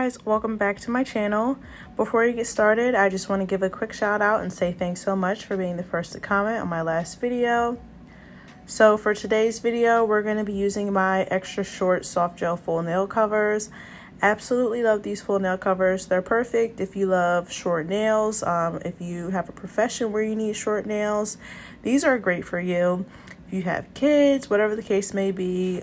guys, welcome back to my channel. Before you get started, I just want to give a quick shout out and say thanks so much for being the first to comment on my last video. So for today's video, we're going to be using my extra short soft gel full nail covers. Absolutely love these full nail covers. They're perfect if you love short nails, if you have a profession where you need short nails. These are great for you. If you have kids, whatever the case may be,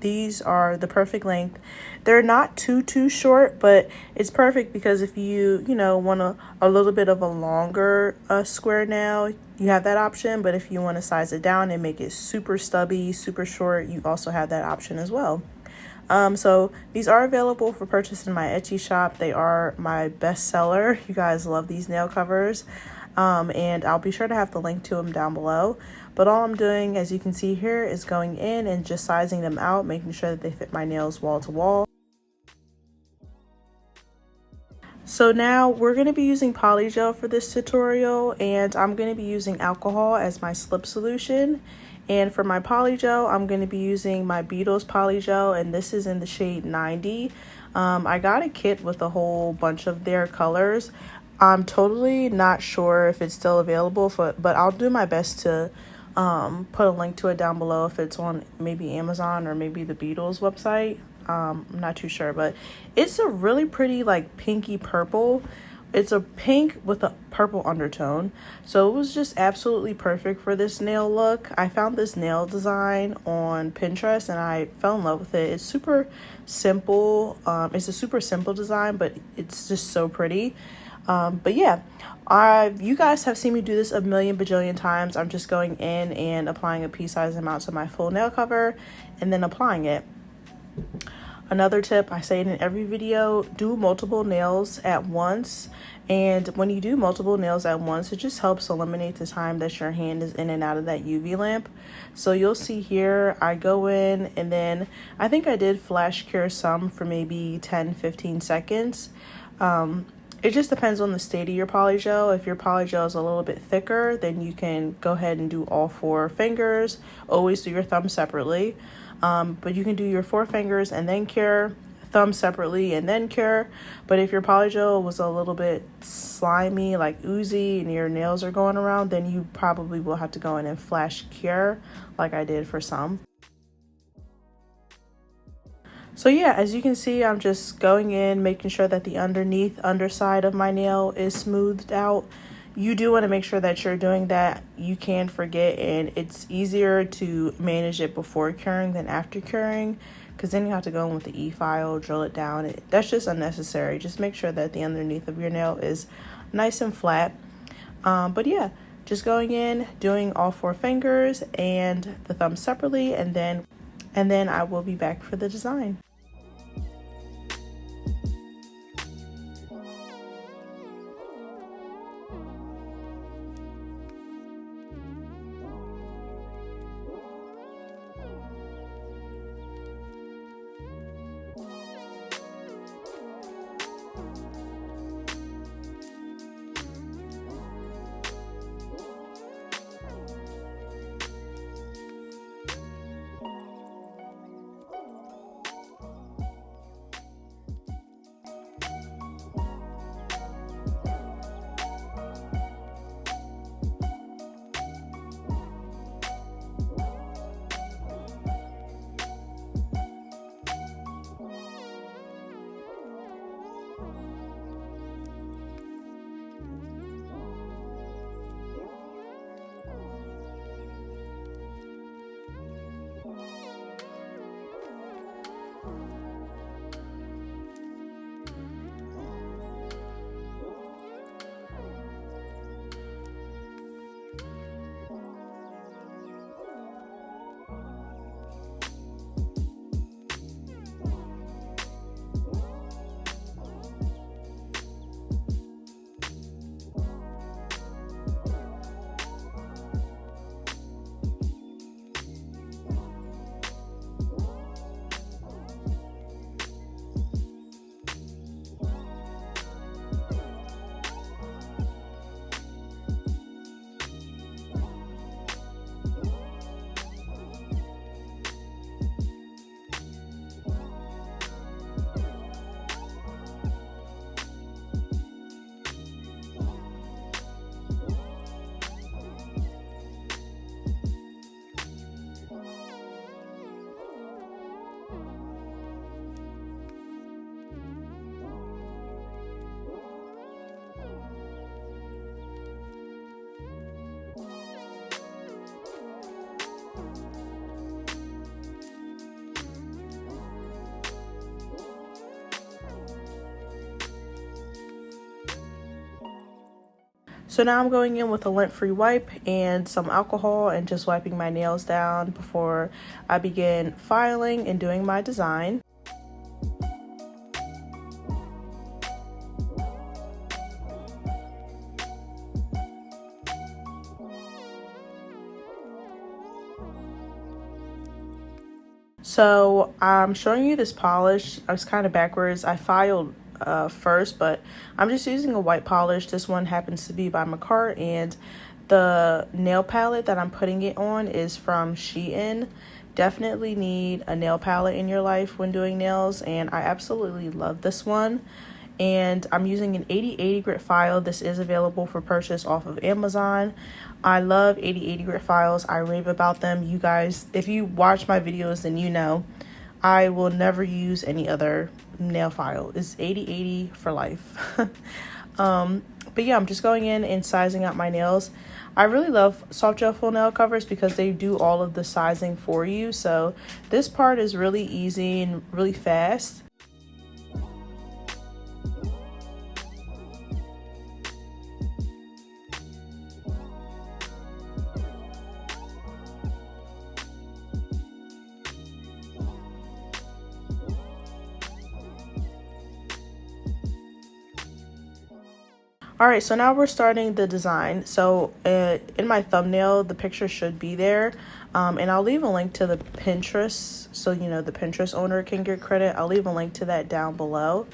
these are the perfect length. They're not too short, but it's perfect because if you want a little bit of a longer square nail, you have that option. But if you want to size it down and make it super stubby, super short, you also have that option as well. So these are available for purchase in my Etsy shop. They are my best seller. You guys love these nail covers. And I'll be sure to have the link to them down below. But all I'm doing, as you can see here, is going in and just sizing them out, making sure that they fit my nails wall to wall. So now we're going to be using Polygel for this tutorial, and I'm going to be using alcohol as my slip solution. And for my Polygel, I'm going to be using my Beetles Polygel, and this is in the shade 90. I got a kit with a whole bunch of their colors. I'm totally not sure if it's still available, but I'll do my best to put a link to it down below if it's on maybe Amazon or maybe the Beetles website. I'm not too sure, but it's a really pretty like pinky purple. It's a pink with a purple undertone, so it was just absolutely perfect for this nail look. I found this nail design on Pinterest and I fell in love with it. It's super simple. It's a super simple design, but it's just so pretty. But yeah, you guys have seen me do this a million bajillion times. I'm just going in and applying a pea-sized amount to my full nail cover and then applying it. Another tip, I say it in every video, do multiple nails at once. And when you do multiple nails at once, it just helps eliminate the time that your hand is in and out of that UV lamp. So you'll see here, I go in and then I think I did flash cure some for maybe 10-15 seconds. It just depends on the state of your polygel. If your polygel is a little bit thicker, then you can go ahead and do all 4 fingers. Always do your thumb separately. But you can do your 4 fingers and then cure, thumb separately and then cure. But if your polygel was a little bit slimy, like oozy, and your nails are going around, then you probably will have to go in and flash cure like I did for some. So yeah, as you can see, I'm just going in, making sure that the underside of my nail is smoothed out. You do want to make sure that you're doing that. You can forget, and it's easier to manage it before curing than after curing, because then you have to go in with the E-file, drill it down. That's just unnecessary. Just make sure that the underneath of your nail is nice and flat. But yeah, just going in, doing all 4 fingers and the thumb separately, and then I will be back for the design. So now I'm going in with a lint-free wipe and some alcohol and just wiping my nails down before I begin filing and doing my design. So I'm showing you this polish. I was kind of backwards. I filed first, but I'm just using a white polish. This one happens to be by MAKARRT, and the nail palette that I'm putting it on is from Shein. Definitely need a nail palette in your life when doing nails, and I absolutely love this one. And I'm using an 80/80 grit file. This is available for purchase off of Amazon. I love 80/80 grit files. I rave about them. You guys, if you watch my videos, then you know I will never use any other nail file. It's 80/80 for life. But yeah, I'm just going in and sizing out my nails. I really love soft gel full nail covers because they do all of the sizing for you. So this part is really easy and really fast. Alright, so now we're starting the design. So in my thumbnail, the picture should be there. And I'll leave a link to the Pinterest, so you know the Pinterest owner can get credit. I'll leave a link to that down below.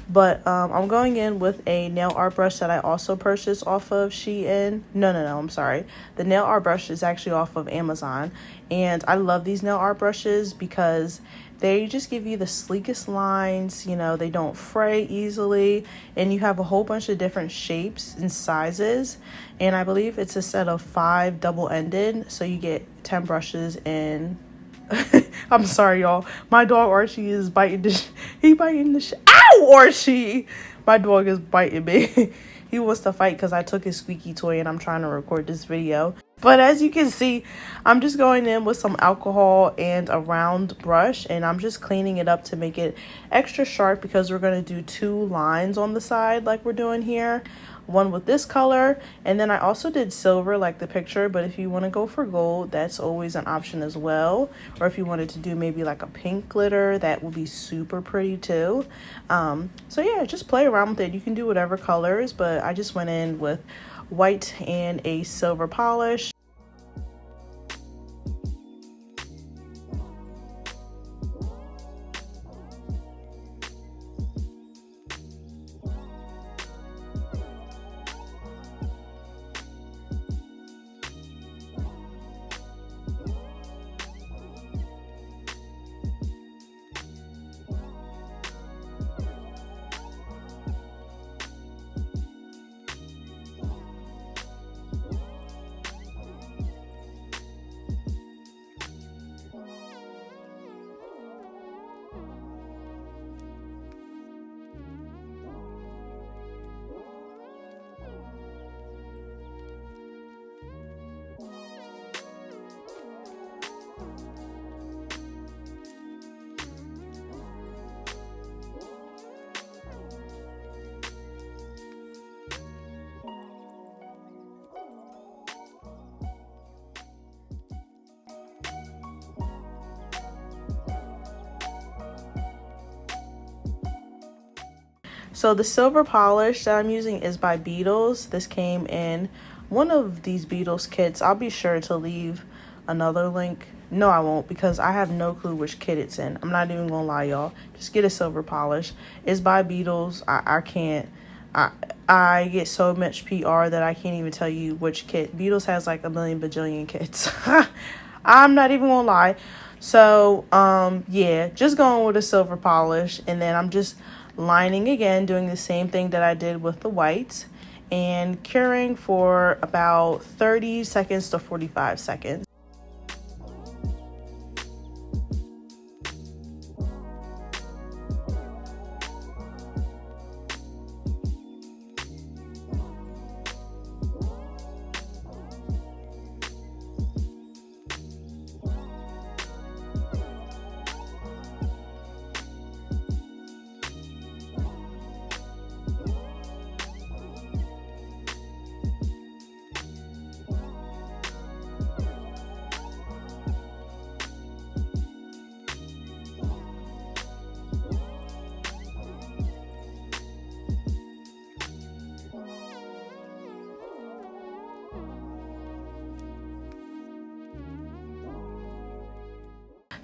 But I'm going in with a nail art brush that I also purchased off of Shein. No, I'm sorry. The nail art brush is actually off of Amazon. And I love these nail art brushes because they just give you the sleekest lines. You know, they don't fray easily. And you have a whole bunch of different shapes and sizes. And I believe it's a set of 5 double-ended. So you get 10 brushes in. I'm sorry, y'all. My dog Archie is biting he biting the Ow, Archie! My dog is biting me. He wants to fight because I took his squeaky toy and I'm trying to record this video. But as you can see, I'm just going in with some alcohol and a round brush, and I'm just cleaning it up to make it extra sharp because we're going to do 2 lines on the side like we're doing here. One with this color, and then I also did silver like the picture, but if you want to go for gold, that's always an option as well. Or if you wanted to do maybe like a pink glitter, that would be super pretty too. So yeah, just play around with it. You can do whatever colors, but I just went in with white and a silver polish. So the silver polish that I'm using is by Beetles. This came in one of these Beetles kits. I'll be sure to leave another link. No, I won't, because I have no clue which kit it's in. I'm not even gonna lie, y'all. Just get a silver polish. It's by Beetles. I can't. I get so much PR that I can't even tell you which kit. Beetles has like a million bajillion kits. I'm not even gonna lie. So yeah, just going with a silver polish, and then I'm just lining again, doing the same thing that I did with the whites, and curing for about 30 seconds to 45 seconds.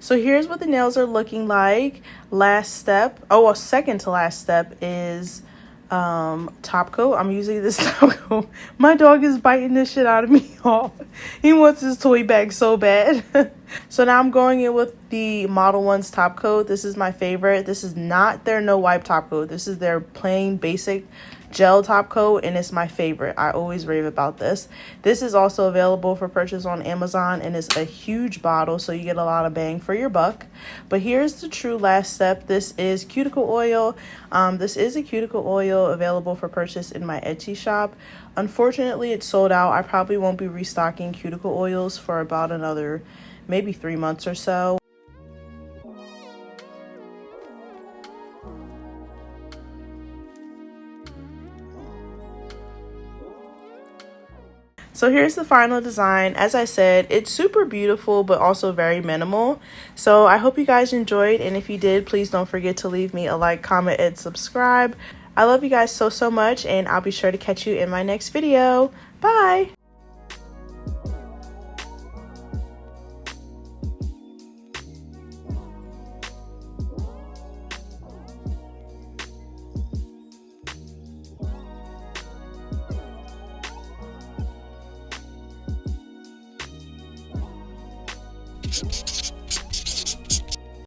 So here's what the nails are looking like. Last step, oh well, second to last step is top coat. I'm using this top coat. My dog is biting this shit out of me, y'all. He wants his toy bag so bad. So now I'm going in with the Model 1's top coat. This is my favorite. This is not their no wipe top coat. This is their plain basic gel top coat, and it's my favorite. I always rave about this. This is also available for purchase on Amazon, and it's a huge bottle, so you get a lot of bang for your buck. But here's the true last step. This is cuticle oil. This is a cuticle oil available for purchase in my Etsy shop. Unfortunately, it's sold out. I probably won't be restocking cuticle oils for about another maybe 3 months or so. So here's the final design. As I said, it's super beautiful, but also very minimal. So I hope you guys enjoyed, and if you did, please don't forget to leave me a like, comment, and subscribe. I love you guys so much, and I'll be sure to catch you in my next video. Bye!